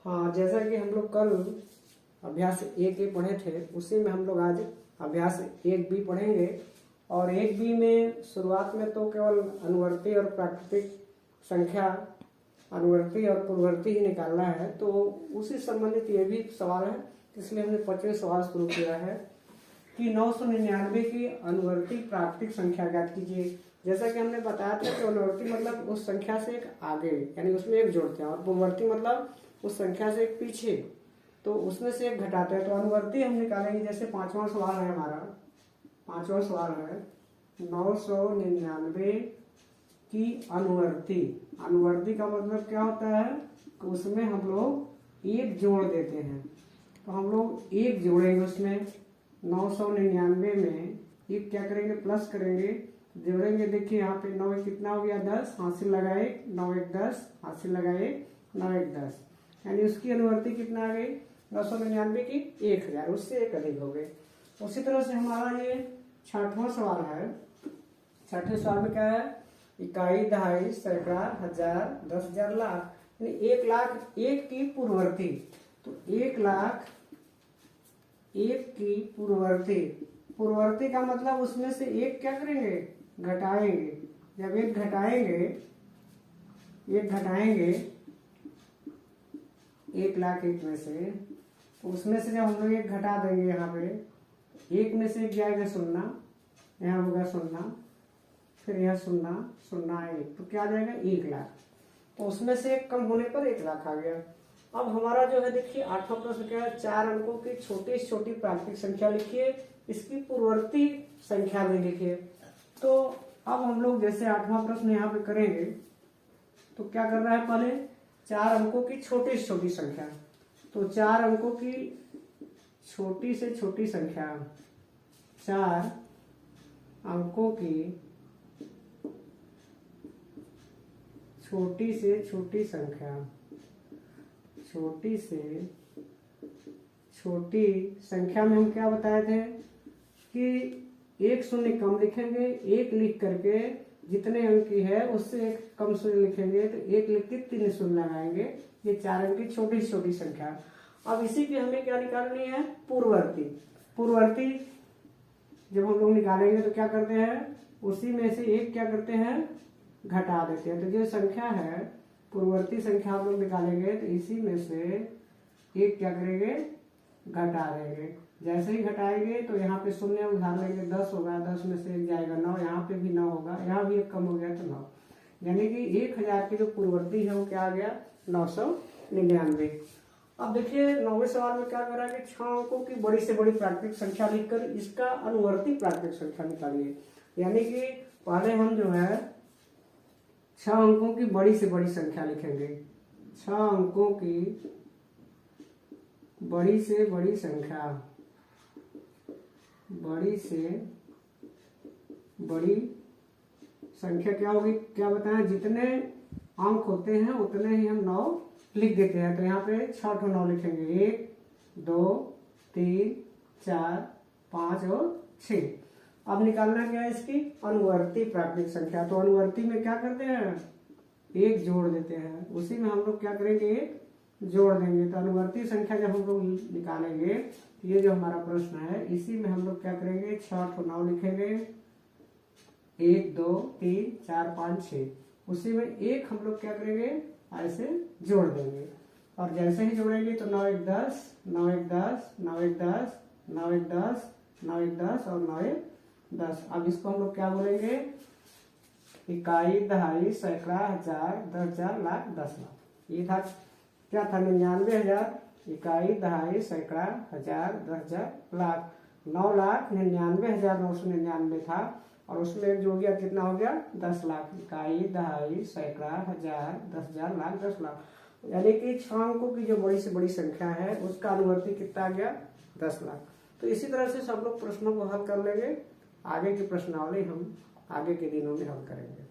हाँ, जैसा कि हम लोग कल अभ्यास 1 पढ़े थे, उसी में हम लोग आज अभ्यास 1B पढ़ेंगे। और 1B में शुरुआत में तो केवल अनुवर्ती और प्राकृतिक संख्या, अनुवर्ती और पूर्ववर्ती ही निकालना है। तो उसी संबंधित ये भी सवाल है, इसलिए हमने 25वें सवाल शुरू किया है कि 999 की अनुवर्ती प्राकृतिक संख्या ज्ञात कीजिए। जैसा कि हमने बताया था कि अनुवर्ती मतलब उस संख्या से एक आगे, यानी उसमें एक जोड़ते हैं, और पूर्ववर्ती मतलब उस संख्या से एक पीछे, तो उसमें से एक घटाते हैं। तो अनुवर्ती हम निकालेंगे। जैसे 5वां सवाल है हमारा, 5वां सवाल है 999 की अनुवर्ती। अनुवर्ती का मतलब क्या होता है कि उसमें हम लोग एक जोड़ देते हैं। तो हम लोग एक जोड़ेंगे उसमें 999 में एक क्या करेंगे, प्लस करेंगे, जोड़ेंगे। देखिए यहाँ पे 9 कितना हो गया, 10, हासिल लगाए 9 1 10, हासिल लगाए 9 1 10, यानी उसकी अनुवर्ती कितना आ गई 999 की 1000, उससे एक अधिक हो गए। उसी तरह से हमारा ये 6वां सवाल है। 6वें सवाल में क्या है, इकाई, दहाई, सैकड़ा, हजार, 10,000, लाख, यानी 1 लाख 1 की पूर्ववर्ती। तो 1 लाख 1 की पूर्ववर्ती, पूर्ववर्ती का मतलब उसमें से एक क्या करेंगे, घटाएंगे। जब एक घटाएंगे 1 लाख 1 में से, तो उसमें से जब हम लोग एक घटा देंगे, यहाँ पे 1 में से एक जाएगा 0, यहाँ होगा 0, फिर यहाँ 0 0 1, तो क्या आ जाएगा 1 लाख। तो उसमें से एक कम होने पर 1 लाख आ गया। अब हमारा जो है, देखिए 8वां प्रश्न क्या है, 4 अंकों की छोटी से छोटी प्राकृतिक संख्या लिखिए, इसकी पूर्ववर्ती संख्या भी लिखिए। तो अब हम लोग जैसे 8वां प्रश्न यहाँ पे करेंगे, तो क्या कर रहा है, पहले 4 अंकों की छोटी से छोटी संख्या। तो 4 अंकों की छोटी से छोटी संख्या, 4 अंकों की छोटी से छोटी संख्या, छोटी से छोटी संख्या में हम क्या बताए थे कि एक शून्य कम लिखेंगे, एक लिख करके जितने अंक की है उससे एक कम शून्य लिखेंगे, तो एक लिख के 3 शून्य लगाएंगे। ये 4 अंक की छोटी से छोटी संख्या। अब इसी की हमें क्या निकालनी है, पूर्ववर्ती। पूर्ववर्ती जब हम लोग निकालेंगे तो क्या करते हैं, उसी में से एक क्या करते हैं, घटा देते हैं। तो जो संख्या है पूर्ववर्ती संख्या हम लोग निकालेंगे, तो इसी में से एक क्या करेंगे, घटा देंगे। जैसे ही घटाएंगे तो यहाँ पे शून्य उधार लेंगे, 10 होगा, 10 में से एक जाएगा 9, यहाँ पे भी 9 होगा, यहाँ भी एक कम हो गया तो 9, यानी कि 1000 की जो पूर्ववर्ती है वो क्या आ गया, 999। अब देखिए 9वें सवाल में क्या करा कि 6 अंकों की बड़ी से बड़ी प्राकृतिक संख्या लिखकर इसका अनुवर्ती प्राकृतिक संख्या निकालिए। यानी कि पहले हम जो है 6 अंकों की बड़ी से बड़ी संख्या लिखेंगे। 6 अंकों की बड़ी से बड़ी संख्या, बड़ी से बड़ी संख्या क्या होगी, क्या बताएं, जितने अंक होते हैं उतने ही हम 9 लिख देते हैं। तो यहाँ पे 6 ठो 9 लिखेंगे, 1 2 3 4 5 और 6। अब निकालना क्या है, इसकी अनुवर्ती प्राकृतिक संख्या। तो अनुवर्ती में क्या करते हैं, एक जोड़ देते हैं, उसी में हम लोग क्या करेंगे, एक जोड़ देंगे। तो अनुवर्ती संख्या जब हम लोग निकालेंगे, ये जो हमारा प्रश्न है, इसी में हम लोग क्या करेंगे, 6 ठो 9 लिखेंगे, 1 2 3 4 5 6, उसी में एक हम लोग क्या करेंगे, ऐसे जोड़ देंगे। और जैसे ही जोड़ेंगे तो 9 1 10, 9 1 10, 9 1 10, 9 1 10, 9 1 10 और 9 1 10। अब इसको हम लोग क्या बोलेंगे, इकाई, दहाई, सैकड़ा, हजार, 10,000, लाख, 10 लाख। ये था क्या था, 99,000, इकाई, दहाई, सैकड़ा, हजार, 10,000, लाख। 9,99,999 था, और उसमें एक जोड़ गया, कितना हो गया, 10 लाख। इकाई, दहाई, सैकड़ा, हजार, 10,000, लाख, 10 लाख, यानी कि 6 अंकों की जो बड़ी से बड़ी संख्या है उसका अनुवर्ती कितना आ गया, 10 लाख। तो इसी तरह से सब लोग प्रश्नों को हल कर लेंगे। आगे की प्रश्नावली हम आगे के दिनों में हल करेंगे।